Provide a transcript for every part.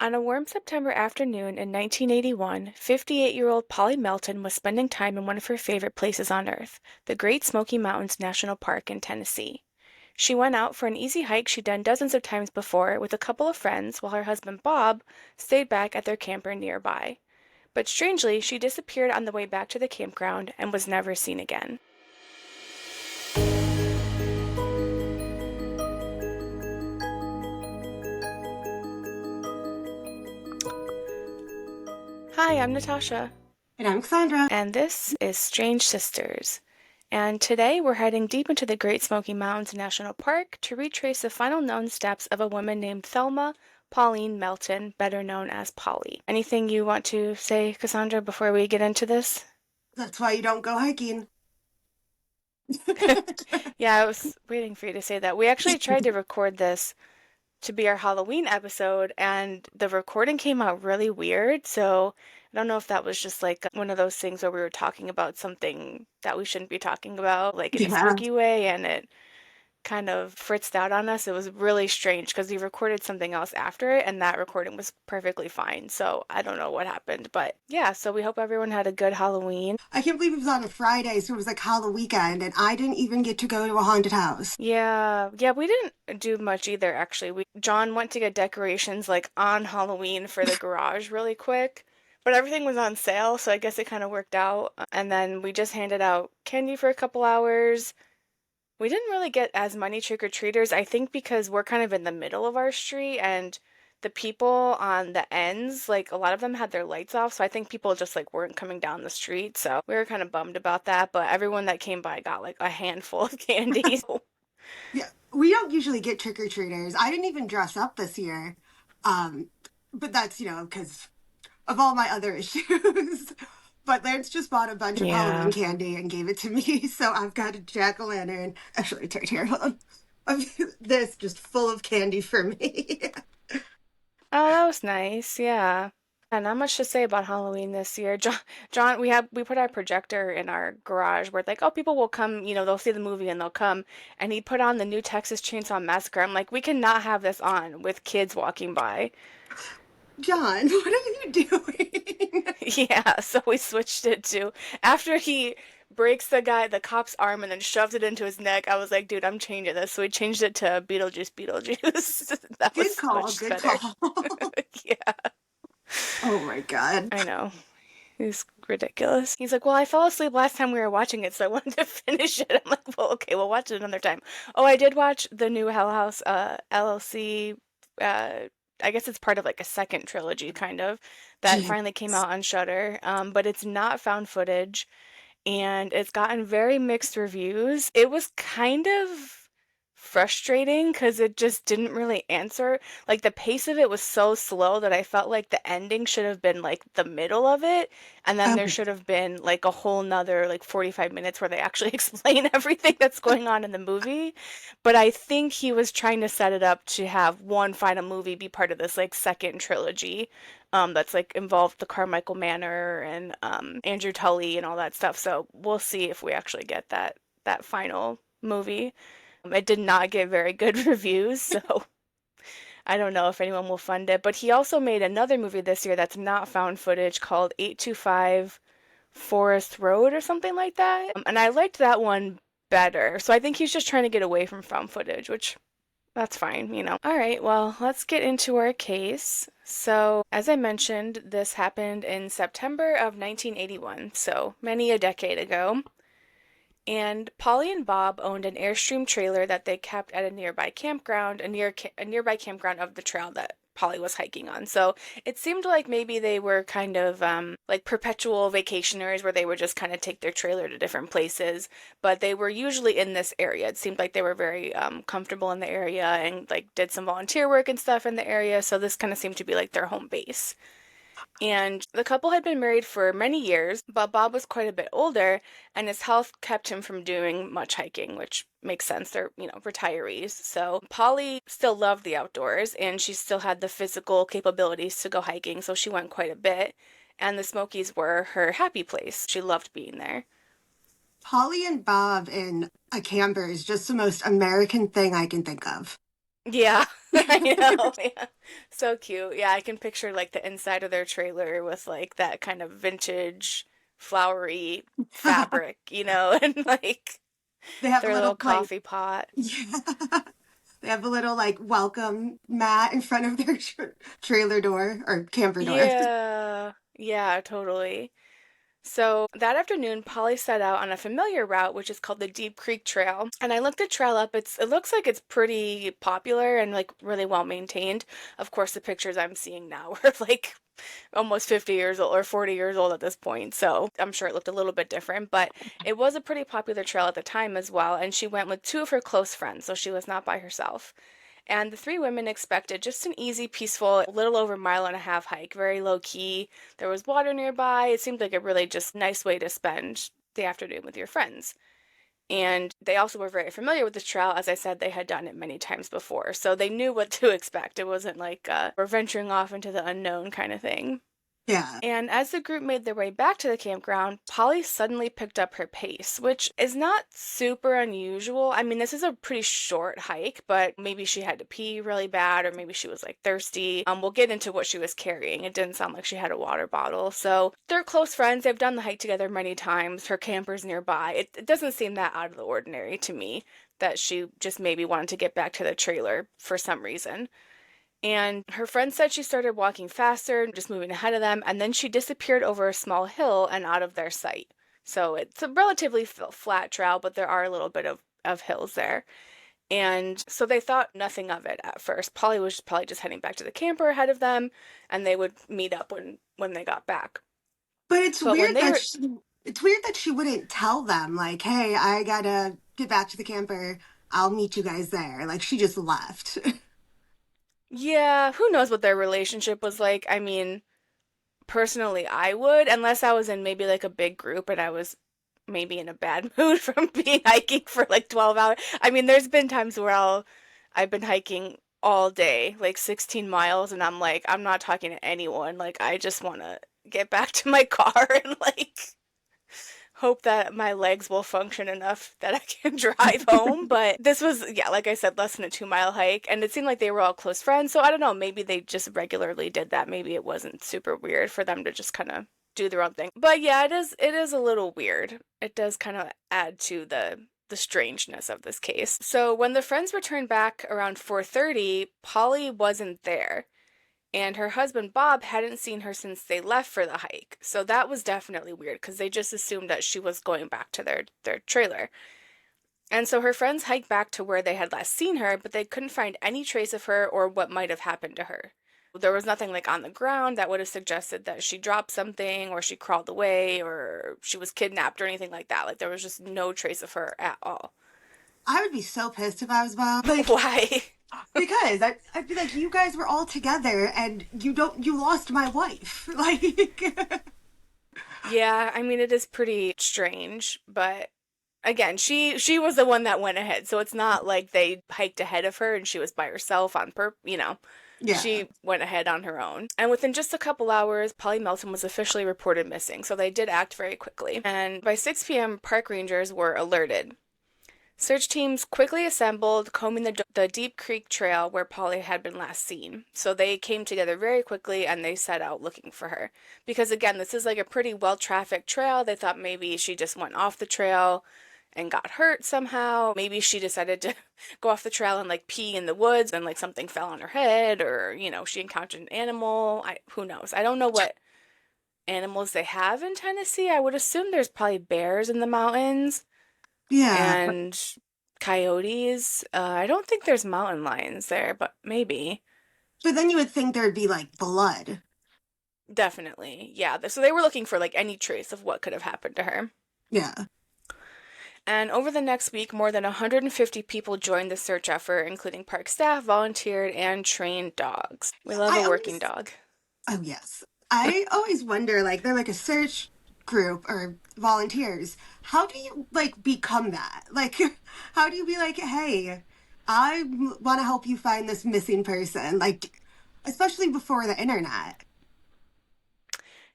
On a warm September afternoon in 1981, 58-year-old Polly Melton was spending time in one of her favorite places on Earth, the Great Smoky Mountains National Park in Tennessee. She went out for an easy hike she'd done dozens of times before with a couple of friends while her husband Bob stayed back at their camper nearby. But strangely, she disappeared on the way back to the campground and was never seen again. Hi, I'm Natasha, And I'm Cassandra. and this is Strange Sisters. And today we're heading deep into the Great Smoky Mountains National Park to retrace the final known steps of a woman named Thelma Pauline Melton, better known as Polly. Anything you want to say, Cassandra, before we get into this? That's why you don't go hiking. Yeah, I was waiting for you to say that. We actually tried to record this to be our Halloween episode, and the recording came out really weird. So I don't know if that was just like one of those things where we were talking about something that we shouldn't be talking about, like in a Yeah. spooky way, and it kind of fritzed out on us. It was really strange because we recorded something else after it, and that recording was perfectly fine. So I don't know what happened, but yeah, so we hope everyone had a good Halloween. I can't believe it was on a Friday, so it was like Halloween weekend, and I didn't even get to go to a haunted house. Yeah, we didn't do much either, actually. John went to get decorations like on Halloween for the garage really quick, but everything was on sale, so I guess it kind of worked out. And then we just handed out candy for a couple hours. We didn't really get as many trick-or-treaters, I think because we're kind of in the middle of our street and the people on the ends, like a lot of them had their lights off, so I think people just like weren't coming down the street. So we were kind of bummed about that, but everyone that came by got like a handful of candy. Yeah, we don't usually get trick-or-treaters. I didn't even dress up this year. Um, but that's, because of all my other issues. But Lance just bought a bunch of Halloween Yeah. candy and gave it to me, so I've got a jack-o'-lantern. Actually, it's right here. Hold on. Of this just full of candy for me. Oh, that was nice. Yeah. And not much to say about Halloween this year. John, we put our projector in our garage where like, oh, people will come, they'll see the movie and they'll come. And he put on the new Texas Chainsaw Massacre. I'm like, we cannot have this on with kids walking by. John, what are you doing? Yeah, so we switched it to after he breaks the cop's arm and then shoves it into his neck. I was like, dude, I'm changing this. So we changed it to Beetlejuice, Beetlejuice. That Good was call, much good better. call. Yeah, Oh my God. I know. He's ridiculous. He's like, well, I fell asleep last time we were watching it, so I wanted to finish it. I'm like, well, okay, we'll watch it another time. Oh, I did watch the new Hell House LLC. Uh, I guess it's part of like a second trilogy, kind of, that Jeez. finally came out on Shudder. But it's not found footage, and it's gotten very mixed reviews. It was kind of frustrating because it just didn't really answer. Like the pace of it was so slow that I felt like the ending should have been like the middle of it, and then there Oh, should have been like a whole nother like 45 minutes where they actually explain everything that's going on in the movie. But I think he was trying to set it up to have one final movie be part of this like second trilogy that's like involved the Carmichael Manor and Andrew Tully and all that stuff. So we'll see if we actually get that final movie. It did not get very good reviews, so I don't know if anyone will fund it. But he also made another movie this year that's not found footage called 825 Forest Road or something like that. And I liked that one better. So I think he's just trying to get away from found footage, which that's fine. All right, well, let's get into our case. So, as I mentioned, this happened in September of 1981, so many a decade ago. And Polly and Bob owned an Airstream trailer that they kept at a nearby campground, a nearby campground of the trail that Polly was hiking on. So it seemed like maybe they were kind of like perpetual vacationers where they would just kind of take their trailer to different places, but they were usually in this area. It seemed like they were very comfortable in the area and like did some volunteer work and stuff in the area. So this kind of seemed to be like their home base. And the couple had been married for many years, but Bob was quite a bit older, and his health kept him from doing much hiking, which makes sense. They're retirees. So Polly still loved the outdoors, and she still had the physical capabilities to go hiking, so she went quite a bit. And the Smokies were her happy place. She loved being there. Polly and Bob in a camper is just the most American thing I can think of. Yeah, I know. Yeah. So cute. Yeah, I can picture like the inside of their trailer with like that kind of vintage flowery fabric, and like They have a their little little like, coffee pot. yeah, they have a little like welcome mat in front of their trailer door or camper door. Yeah. Yeah, totally. So that afternoon, Polly set out on a familiar route, which is called the Deep Creek Trail. And I looked the trail up. It looks like it's pretty popular and like really well maintained. Of course, the pictures I'm seeing now are like almost 50 years old or 40 years old at this point. So I'm sure it looked a little bit different, but it was a pretty popular trail at the time as well. And she went with two of her close friends, so she was not by herself. And the three women expected just an easy, peaceful, little over mile and a half hike, very low key. There was water nearby. It seemed like a really just nice way to spend the afternoon with your friends. And they also were very familiar with this trail. As I said, they had done it many times before. So they knew what to expect. It wasn't like we're venturing off into the unknown kind of thing. Yeah. And as the group made their way back to the campground, Polly suddenly picked up her pace, which is not super unusual. I mean, this is a pretty short hike, but maybe she had to pee really bad, or maybe she was like thirsty. We'll get into what she was carrying. It didn't sound like she had a water bottle. So they're close friends. They've done the hike together many times. Her camper's nearby. It doesn't seem that out of the ordinary to me that she just maybe wanted to get back to the trailer for some reason. And her friend said she started walking faster, just moving ahead of them, and then she disappeared over a small hill and out of their sight. So it's a relatively flat trail, but there are a little bit of hills there. And so they thought nothing of it at first. Polly was probably just heading back to the camper ahead of them, and they would meet up when they got back. But it's But when weird they that were, she wouldn't tell them like, "Hey, I gotta get back to the camper. I'll meet you guys there." Like she just left. yeah, who knows what their relationship was like? I mean, personally, I would, unless I was in maybe like a big group and I was maybe in a bad mood from being hiking for like 12 hours. I mean, there's been times where I've been hiking all day, like 16 miles, and I'm like, I'm not talking to anyone. Like, I just want to get back to my car and like hope that my legs will function enough that I can drive home. But this was, yeah, like I said, less than a 2 mile hike, and it seemed like they were all close friends. So I don't know, maybe they just regularly did that. Maybe it wasn't super weird for them to just kind of do their own thing. But yeah, it is a little weird. It does kind of add to the strangeness of this case. So when the friends returned back around 4:30, Polly wasn't there and her husband Bob hadn't seen her since they left for the hike. So that was definitely weird because they just assumed that she was going back to their trailer. And so her friends hiked back to where they had last seen her, but they couldn't find any trace of her or what might have happened to her. There was nothing like on the ground that would have suggested that she dropped something or she crawled away or she was kidnapped or anything like that. Like there was just no trace of her at all. I would be so pissed if I was Bob. Like Why? because I'd be like, you guys were all together and you lost my wife. Like Yeah, I mean it is pretty strange, but again, she was the one that went ahead, so it's not like they hiked ahead of her and she was by herself on purpose. yeah. She went ahead on her own. And within just a couple hours, Polly Melton was officially reported missing, so they did act very quickly. And by 6 p.m., park rangers were alerted. Search teams quickly assembled, combing the Deep Creek Trail where Polly had been last seen. So they came together very quickly and they set out looking for her. Because again, this is like a pretty well trafficked trail. They thought maybe she just went off the trail and got hurt somehow. Maybe she decided to go off the trail and like pee in the woods and like something fell on her head or, she encountered an animal. Who knows? I don't know what animals they have in Tennessee. I would assume there's probably bears in the mountains Yeah. and coyotes. I don't think there's mountain lions there, but maybe. But then you would think there'd be like blood. Definitely. Yeah. So they were looking for like any trace of what could have happened to her. Yeah. And over the next week, more than 150 people joined the search effort, including park staff, volunteered, and trained dogs. We love I a working always dog. Oh yes. I always wonder like they're like a search group or volunteers. How do you like become that? Like how do you be like, "Hey, I want to help you find this missing person." Like especially before the internet.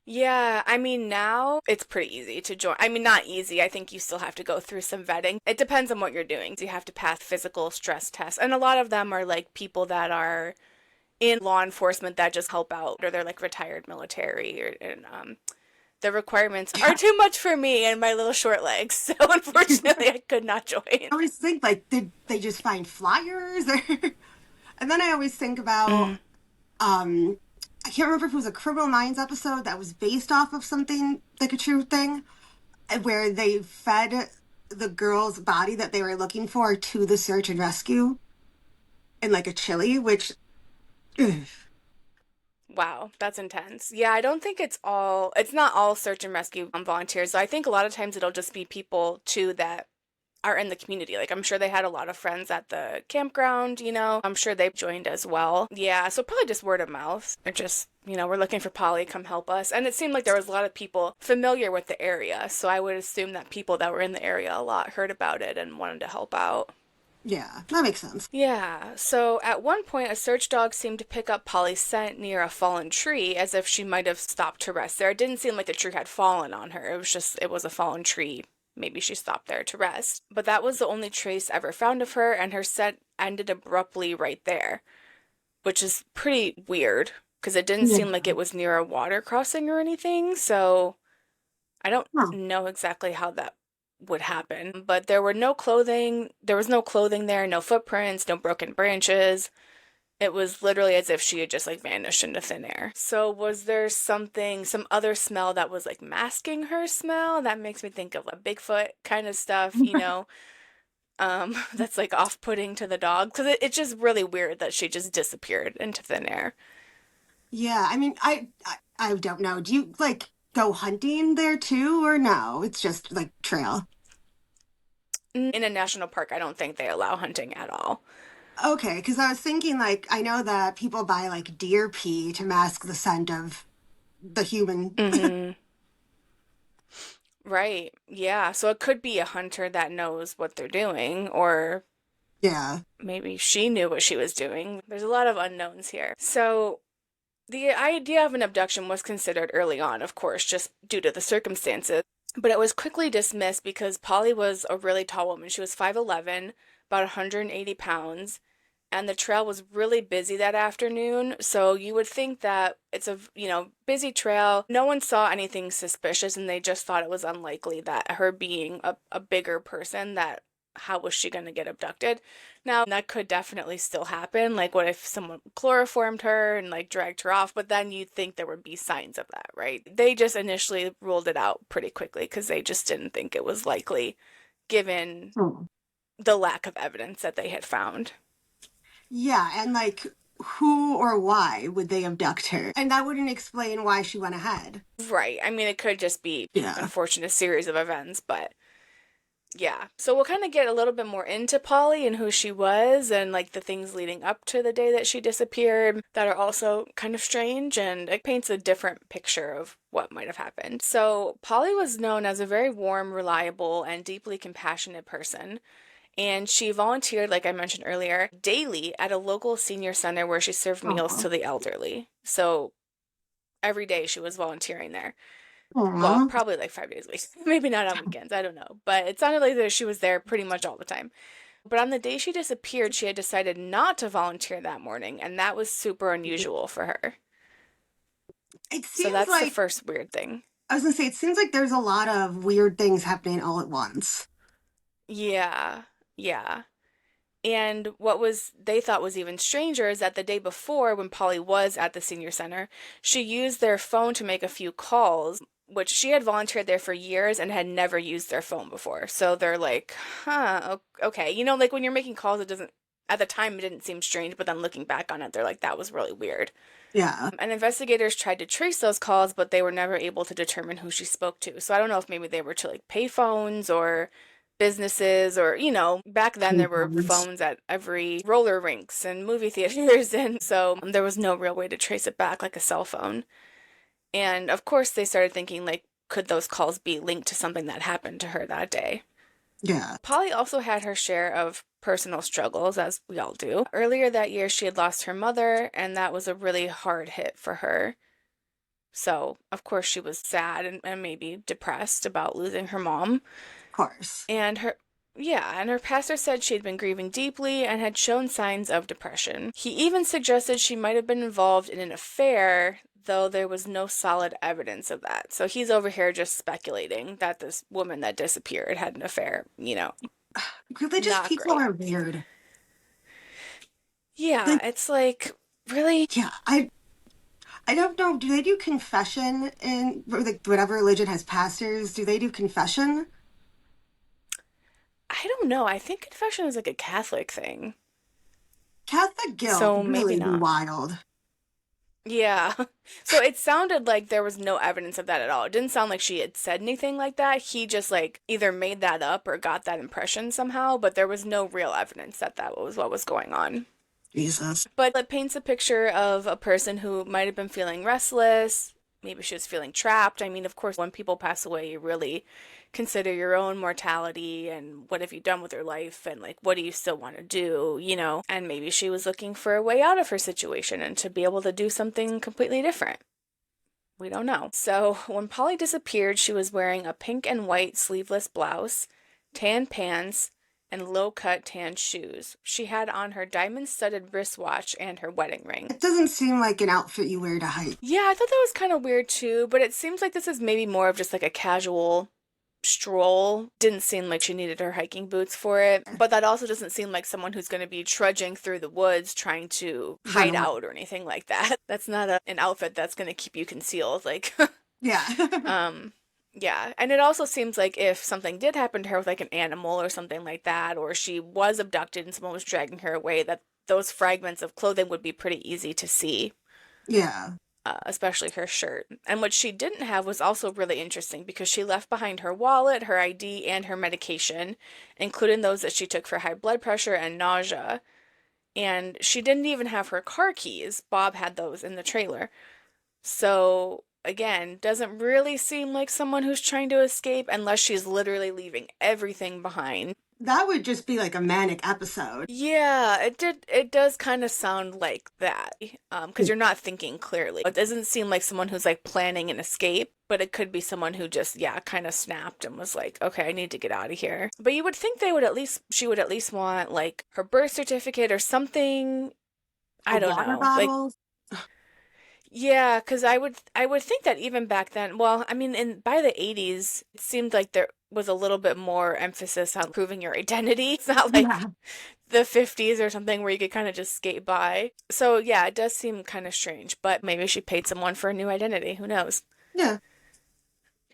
Yeah, I mean, now it's pretty easy to join. I mean, not easy. I think you still have to go through some vetting. It depends on what you're doing. You have to pass physical stress tests. And a lot of them are like people that are in law enforcement that just help out, or they're like retired military, or and the requirements are Yeah. too much for me and my little short legs. So unfortunately, I could not join. I always think like, did they just find flyers? Or... and then I always think about Mm. I can't remember if it was a Criminal Minds episode that was based off of something like a true thing, where they fed the girl's body that they were looking for to the search and rescue in like a chili, which ugh, Wow, that's intense. Yeah, I don't think it's not all search and rescue volunteers. So I think a lot of times it'll just be people too that are in the community. Like I'm sure they had a lot of friends at the campground, you know. I'm sure they joined as well. Yeah, so probably just word of mouth. Or just, we're looking for Polly, come help us. And it seemed like there was a lot of people familiar with the area. So I would assume that people that were in the area a lot heard about it and wanted to help out. yeah, that makes sense. Yeah, so at one point, a search dog seemed to pick up Polly's scent near a fallen tree as if she might have stopped to rest there. It didn't seem like the tree had fallen on her. It was a fallen tree. Maybe she stopped there to rest. But that was the only trace ever found of her, and her scent ended abruptly right there, which is pretty weird because it didn't seem like Yeah. it was near a water crossing or anything. So I don't Huh. know exactly how that would happen, but there was no clothing there, no footprints, no broken branches. It was literally as if she had just like vanished into thin air. So was there some other smell that was like masking her smell? That makes me think of like Bigfoot kind of stuff, that's like off-putting to the dog because it's just really weird that she just disappeared into thin air. Yeah, I mean, I don't know. Do you like go hunting there too, or no? It's just like trail. In a national park, I don't think they allow hunting at all. Okay, because I was thinking like I know that people buy like deer pee to mask the scent of the human. Mm-hmm. Right. Yeah. So it could be a hunter that knows what they're doing, or Yeah. maybe she knew what she was doing. There's a lot of unknowns here. So the idea of an abduction was considered early on, of course, just due to the circumstances. But it was quickly dismissed because Polly was a really tall woman. She was 5'11", about 180 pounds, and the trail was really busy that afternoon. So you would think that it's a, busy trail. No one saw anything suspicious, and they just thought it was unlikely that her being a bigger person, that how was she going to get abducted? Now, that could definitely still happen. Like, what if someone chloroformed her and like dragged her off? But then you'd think there would be signs of that, right? They just initially ruled it out pretty quickly because they just didn't think it was likely given Hmm. the lack of evidence that they had found. Yeah, and like who or why would they abduct her? And that wouldn't explain why she went ahead. Right. I mean, it could just be Yeah. unfortunate series of events, but yeah. So we'll kind of get a little bit more into Polly and who she was and like the things leading up to the day that she disappeared that are also kind of strange, and it paints a different picture of what might have happened. So Polly was known as a very warm, reliable, and deeply compassionate person. And she volunteered, like I mentioned earlier, daily at a local senior center where she served meals Aw. to the elderly. So every day she was volunteering there. Well, Aw. probably like 5 days a week. Maybe not on weekends. I don't know. But it sounded like that she was there pretty much all the time. But on the day she disappeared, she had decided not to volunteer that morning, and that was super unusual for her. It So seems that's the like first weird thing. I was gonna say it seems like there's a lot of weird things happening all at once. Yeah. Yeah. And what was they thought was even stranger is that the day before, when Polly was at the senior center, she used their phone to make a few calls, which she had volunteered there for years and had never used their phone before. So they're like, huh, okay. Like when you're making calls, it doesn't, at the time, it didn't seem strange, but then looking back on it, they're like, that was really weird. Yeah. And investigators tried to trace those calls, but they were never able to determine who she spoke to. So I don't know if maybe they were to like payphones or businesses, or back then there were Payphones. phones at every roller rinks and movie theaters, and so there was no real way to trace it back like a cell phone. And of course they started thinking, like, could those calls be linked to something that happened to her that day? Yeah. Polly also had her share of personal struggles, as we all do. Earlier that year she had lost her mother, and that was a really hard hit for her. So, of course, she was sad and maybe depressed about losing her mom. Of course. And her pastor said she had been grieving deeply and had shown signs of depression. He even suggested she might have been involved in an affair, though there was no solid evidence of that. So he's over here just speculating that this woman that disappeared had an affair, Religious not people great. are weird. Yeah, Like, it's like, really? yeah, I don't know. Do they do confession in or, like whatever religion has pastors? Do they do confession? I don't know. I think confession is like a Catholic thing. Catholic guilt So maybe really be not. wild. Yeah. So it sounded like there was no evidence of that at all. It didn't sound like she had said anything like that. He just like either made that up or got that impression somehow, but there was no real evidence that that was what was going on. Jesus. But it paints a picture of a person who might have been feeling restless. Maybe she was feeling trapped. I mean, of course, when people pass away, you really consider your own mortality and what have you done with your life and like what do you still want to do. And maybe she was looking for a way out of her situation and to be able to do something completely different. We don't know. So, when Polly disappeared, she was wearing a pink and white sleeveless blouse, tan pants, and low cut tan shoes. She had on her diamond studded wristwatch and her wedding ring. It doesn't seem like an outfit you wear to hike. Yeah, I thought that was kind of weird too, but it seems like this is maybe more of just like a casual stroll. Didn't seem like she needed her hiking boots for it, but that also doesn't seem like someone who's going to be trudging through the woods trying to Run hide away. out or anything like that. That's not an outfit that's going to keep you concealed. Like, Yeah. um, yeah, and it also seems like if something did happen to her with like an animal or something like that, or she was abducted and someone was dragging her away, that those fragments of clothing would be pretty easy to see, Yeah. especially her shirt. And what she didn't have was also really interesting because she left behind her wallet, her ID, and her medication, including those that she took for high blood pressure and nausea. And she didn't even have her car keys. Bob had those in the trailer. So, again, doesn't really seem like someone who's trying to escape unless she's literally leaving everything behind. That would just be like a manic episode. Yeah, it does kind of sound like that. Because you're not thinking clearly. It doesn't seem like someone who's like planning an escape, but it could be someone who just, yeah, kind of snapped and was like, okay, I need to get out of here. But you would think she would at least want like her birth certificate or something. A I don't water know. Like, bottle. yeah, because I would think that even back then, well, I mean, by the 80s, it seemed like there was a little bit more emphasis on proving your identity. It's not like Yeah. the 50s or something where you could kind of just skate by. So yeah, it does seem kind of strange, but maybe she paid someone for a new identity. Who knows? Yeah.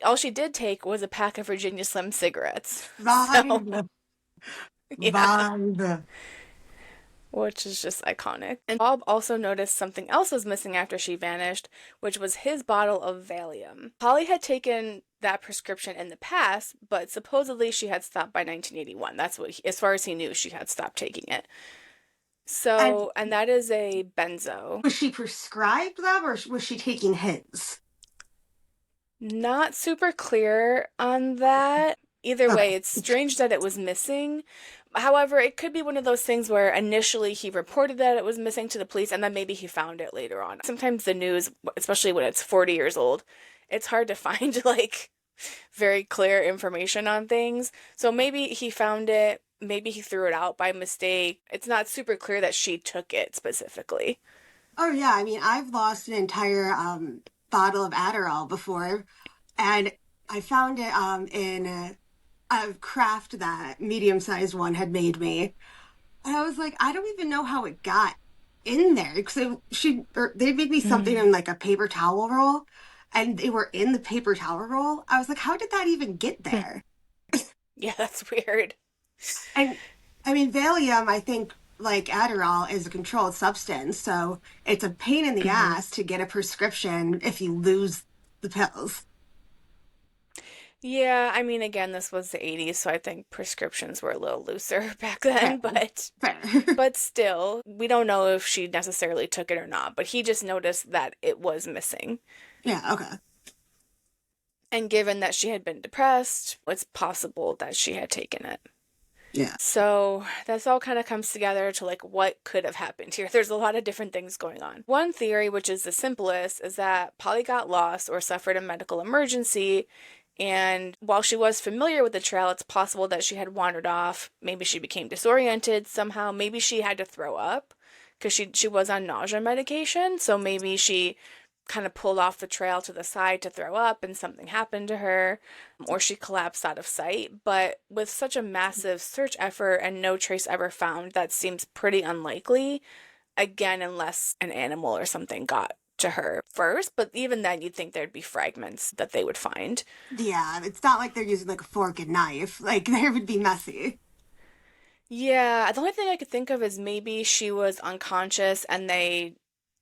All she did take was a pack of Virginia Slim cigarettes. So Vibe. yeah. Vibe. Which is just iconic. And Bob also noticed something else was missing after she vanished, which was his bottle of Valium. Polly had taken that prescription in the past, but supposedly she had stopped by 1981. That's as far as he knew, she had stopped taking it. And So, and that is a benzo. was she prescribed them or was she taking his? Not super clear on that. Either way, Okay. it's strange that it was missing. However, it could be one of those things where initially he reported that it was missing to the police and then maybe he found it later on. Sometimes the news, especially when it's 40 years old, it's hard to find like very clear information on things. So maybe he found it, maybe he threw it out by mistake. It's not super clear that she took it specifically. Oh yeah, I mean, I've lost an entire bottle of Adderall before, and I found it in a craft that medium-sized one had made me. And I was like, I don't even know how it got in there because they made me something Mm. in like a paper towel roll, and they were in the paper towel roll. I was like, how did that even get there? Yeah, that's weird. And I mean, Valium, I think, like Adderall, is a controlled substance, so it's a pain in the Mhm. ass to get a prescription if you lose the pills. Yeah, I mean, again, this was the 80s, so I think prescriptions were a little looser back Fair, then, but fair. but still, we don't know if she necessarily took it or not, but he just noticed that it was missing. Yeah, okay. And given that she had been depressed, it's possible that she had taken it. Yeah. So that's all kind of comes together to like what could have happened here. There's a lot of different things going on. One theory, which is the simplest, is that Polly got lost or suffered a medical emergency. And while she was familiar with the trail, it's possible that she had wandered off. Maybe she became disoriented somehow. Maybe she had to throw up because she was on nausea medication. So maybe she kind of pulled off the trail to the side to throw up and something happened to her, or she collapsed out of sight. But with such a massive search effort and no trace ever found, that seems pretty unlikely. Again, unless an animal or something got to her first, but even then you'd think there'd be fragments that they would find. Yeah, it's not like they're using like a fork and knife. Like there would be messy. Yeah, the only thing I could think of is maybe she was unconscious and they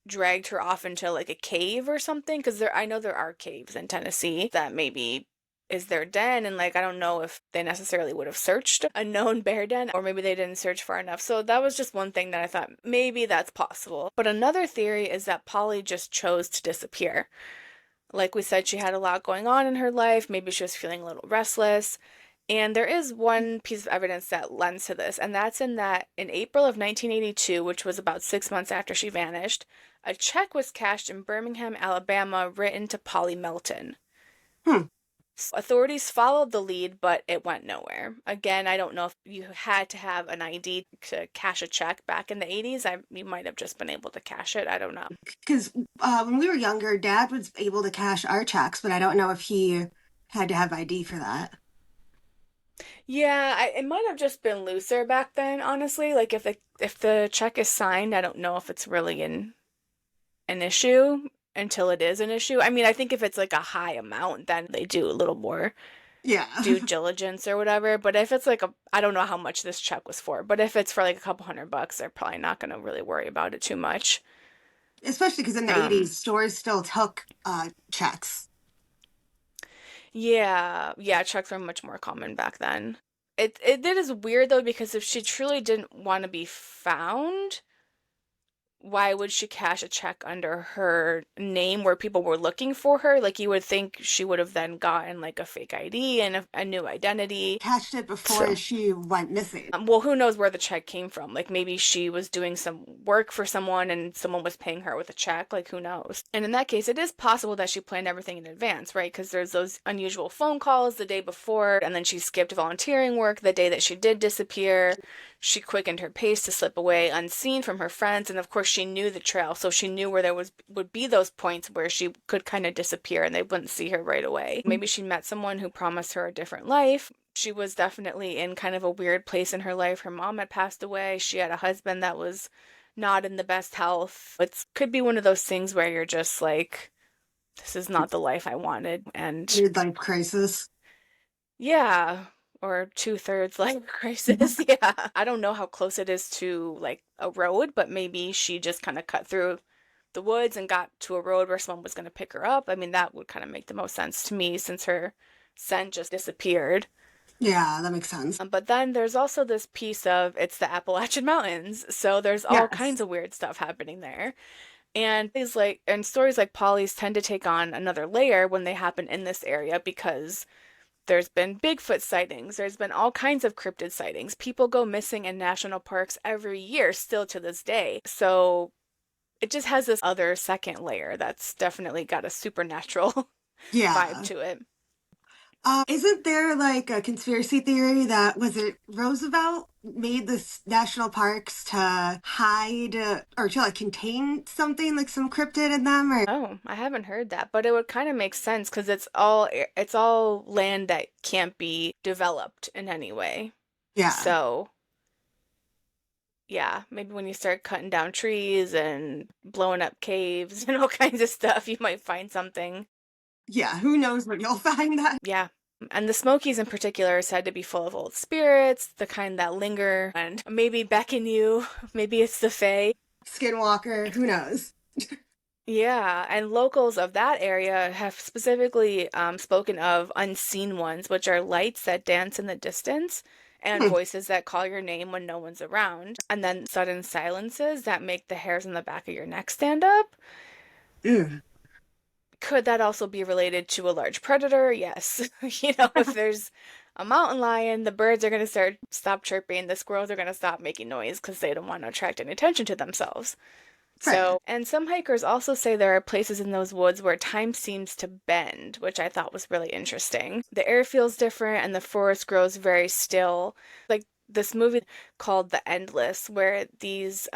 dragged her off into like a cave or something, because I know there are caves in Tennessee that maybe is their den, and like I don't know if they necessarily would have searched a known bear den, or maybe they didn't search far enough. So that was just one thing that I thought maybe that's possible. But another theory is that Polly just chose to disappear. Like we said, she had a lot going on in her life. Maybe she was feeling a little restless. And there is one piece of evidence that lends to this, and that's in that in April of 1982, which was about 6 months after she vanished, a check was cashed in Birmingham, Alabama, written to Polly Melton. Hmm. Authorities followed the lead, but it went nowhere. Again, I don't know if you had to have an ID to cash a check back in the 80s. You might have just been able to cash it. I don't know. Because when we were younger, Dad was able to cash our checks, but I don't know if he had to have ID for that. Yeah, it might have just been looser back then, honestly. Like if the check is signed, I don't know if it's really an issue until it is an issue. I mean, I think if it's like a high amount, then they do a little more Yeah. due diligence or whatever. But if it's like I don't know how much this check was for, but if it's for like a couple $100, they're probably not going to really worry about it too much. Especially because in the Um, 80s, stores still took checks. yeah, yeah, checks were much more common back then. It is weird though because if she truly didn't want to be found, why would she cash a check under her name where people were looking for her? Like you would think she would have then gotten like a fake ID and a new identity. Cashed it before So, she went missing. well, who knows where the check came from? Like maybe she was doing some work for someone and someone was paying her with a check. Like who knows? And in that case, it is possible that she planned everything in advance, right? Because there's those unusual phone calls the day before, and then she skipped volunteering work the day that she did disappear. She quickened her pace to slip away unseen from her friends, and of course she knew the trail, so she knew where there would be those points where she could kind of disappear and they wouldn't see her right away. Maybe she met someone who promised her a different life. She was definitely in kind of a weird place in her life. Her mom had passed away. She had a husband that was not in the best health. It could be one of those things where you're just like, this is not the life I wanted. And Midlife crisis. yeah, or two-thirds life crisis. Yeah. I don't know how close it is to like a road, but maybe she just kind of cut through the woods and got to a road where someone was going to pick her up. I mean, that would kind of make the most sense to me since her scent just disappeared. Yeah, that makes sense. But then there's also this piece of it's the Appalachian Mountains, so there's all Yes. kinds of weird stuff happening there. And these like and stories like Polly's tend to take on another layer when they happen in this area because there's been Bigfoot sightings, there's been all kinds of cryptid sightings. People go missing in national parks every year still to this day. So it just has this other second layer that's definitely got a supernatural vibe Yeah. to it. Isn't there like a conspiracy theory that was it Roosevelt made this national parks to hide or to like contain something like some cryptid in them or Oh, I haven't heard that, but it would kind of make sense because it's all land that can't be developed in any way. yeah. So, yeah, maybe when you start cutting down trees and blowing up caves and all kinds of stuff, you might find something. Yeah, who knows when you'll find that Yeah. And the Smokies in particular are said to be full of old spirits, the kind that linger and maybe beckon you. Maybe it's the Fae. skinwalker, who knows? Yeah, and locals of that area have specifically spoken of unseen ones, which are lights that dance in the distance and Hmm. voices that call your name when no one's around, and then sudden silences that make the hairs on the back of your neck stand up. Ew. Could that also be related to a large predator? Yes. If there's a mountain lion, the birds are going to stop chirping, the squirrels are going to stop making noise because they don't want to attract any attention to themselves. Fair. So, and some hikers also say there are places in those woods where time seems to bend, which I thought was really interesting. The air feels different and the forest grows very still. Like this movie called The Endless, where these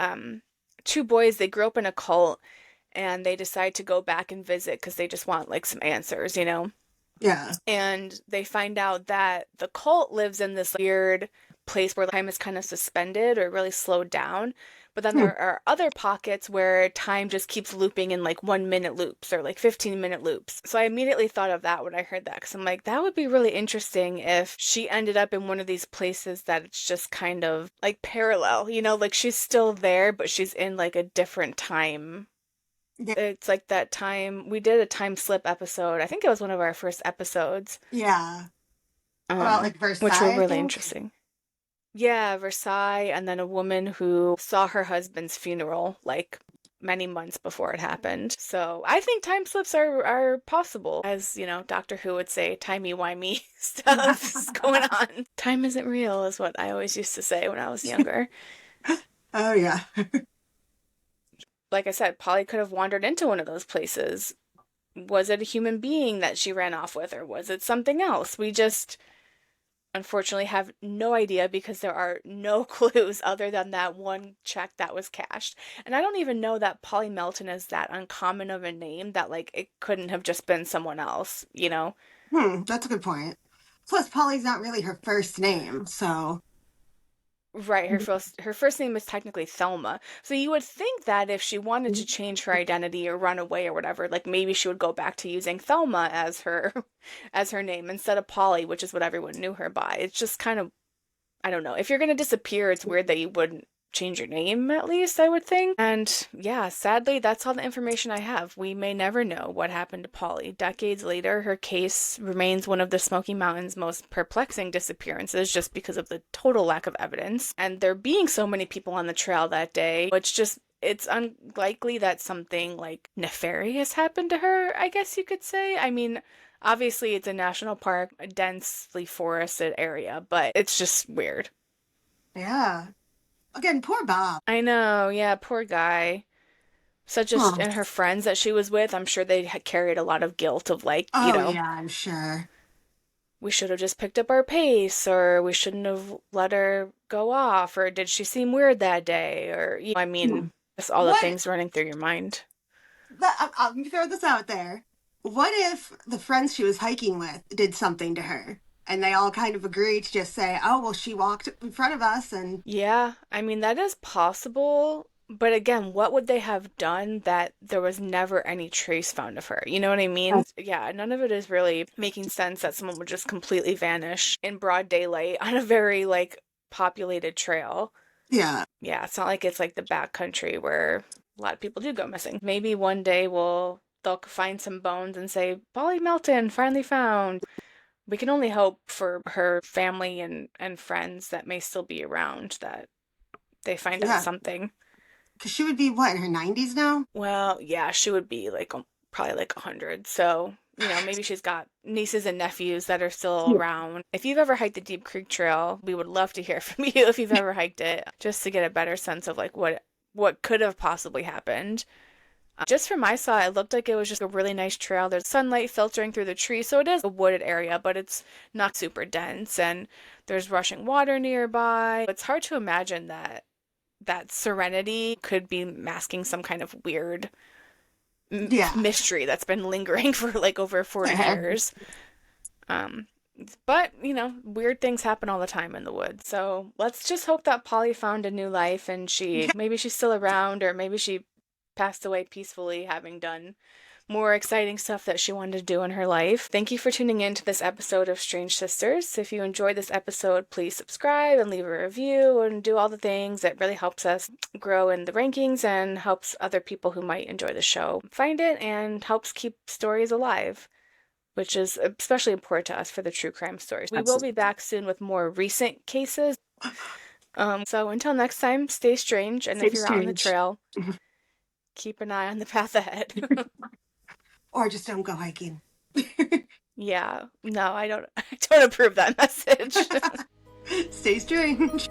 two boys, they grew up in a cult and they decide to go back and visit because they just want like some answers, you know? Yeah. And they find out that the cult lives in this weird place where time is kind of suspended or really slowed down. But then Hmm. there are other pockets where time just keeps looping in like 1 minute loops or like 15-minute loops. So I immediately thought of that when I heard that because I'm like, that would be really interesting if she ended up in one of these places that it's just kind of like parallel, you know, like she's still there, but she's in like a different time. Yeah. It's like that time we did a time slip episode. I think it was one of our first episodes, Yeah. About like which were Versailles, I really think. interesting. Yeah, Versailles, and then a woman who saw her husband's funeral like many months before it happened. So I think time slips are possible. As, you know, Doctor Who would say, timey-wimey stuff is going on. Time isn't real, is what I always used to say when I was younger. Oh yeah. Like I said, Polly could have wandered into one of those places. Was it a human being that she ran off with, or was it something else? We just unfortunately have no idea because there are no clues other than that one check that was cashed. And I don't even know that Polly Melton is that uncommon of a name that like it couldn't have just been someone else, you know? That's a good point. Plus, Polly's not really her first name, so Right, her first name is technically Thelma. So you would think that if she wanted to change her identity or run away or whatever, like maybe she would go back to using Thelma as her as her name instead of Polly, which is what everyone knew her by. It's just kind of I don't know. If you're gonna disappear, it's weird that you wouldn't change your name at least, I would think. And yeah, sadly, that's all the information I have. We may never know what happened to Polly. Decades later, her case remains one of the Smoky Mountains' most perplexing disappearances just because of the total lack of evidence. And there being so many people on the trail that day, it's unlikely that something like nefarious happened to her, I guess you could say. I mean, obviously, it's a national park, a densely forested area, but it's just weird. yeah. Again, poor Bob. I know, yeah, poor guy. Such as, Huh. and her friends that she was with, I'm sure they had carried a lot of guilt of like, Oh yeah, I'm sure. we should have just picked up our pace, or we shouldn't have let her go off, or did she seem weird that day, or, I Hmm. mean, just all the What? things running through your mind. Let me throw this out there. What if the friends she was hiking with did something to her, and they all kind of agreed to just say, "Oh, well, she walked in front of us," and Yeah, I mean, that is possible. But again, what would they have done that there was never any trace found of her? You know what I mean? Yeah, none of it is really making sense that someone would just completely vanish in broad daylight on a very, like, populated trail. yeah, Yeah, it's not like it's like the backcountry where a lot of people do go missing. Maybe one day they'll find some bones and say, Polly Melton finally found. We can only hope for her family and friends that may still be around that they find out yeah, something. because she would be what, in her 90s now? Well, yeah, she would be like probably like 100. So, maybe she's got nieces and nephews that are still around. If you've ever hiked the Deep Creek Trail, we would love to hear from you if you've ever hiked it, just to get a better sense of like what could have possibly happened. Just from my side, it looked like it was just a really nice trail. There's sunlight filtering through the trees, so it is a wooded area, but it's not super dense, and there's rushing water nearby. It's hard to imagine that serenity could be masking some kind of weird Yeah. mystery that's been lingering for like over 40 years. Um, but, weird things happen all the time in the woods. So let's just hope that Polly found a new life and maybe she's still around, or maybe she passed away peacefully, having done more exciting stuff that she wanted to do in her life. Thank you for tuning in to this episode of Strange Sisters. If you enjoyed this episode, please subscribe and leave a review and do all the things. It really helps us grow in the rankings and helps other people who might enjoy the show find it and helps keep stories alive, which is especially important to us for the true crime stories. We will be back soon with more recent cases. So until next time, stay strange, and if Stay you're out on the strange. trail, keep an eye on the path ahead. Or just don't go hiking. Yeah. No, I don't I don't approve that message. Stay strange.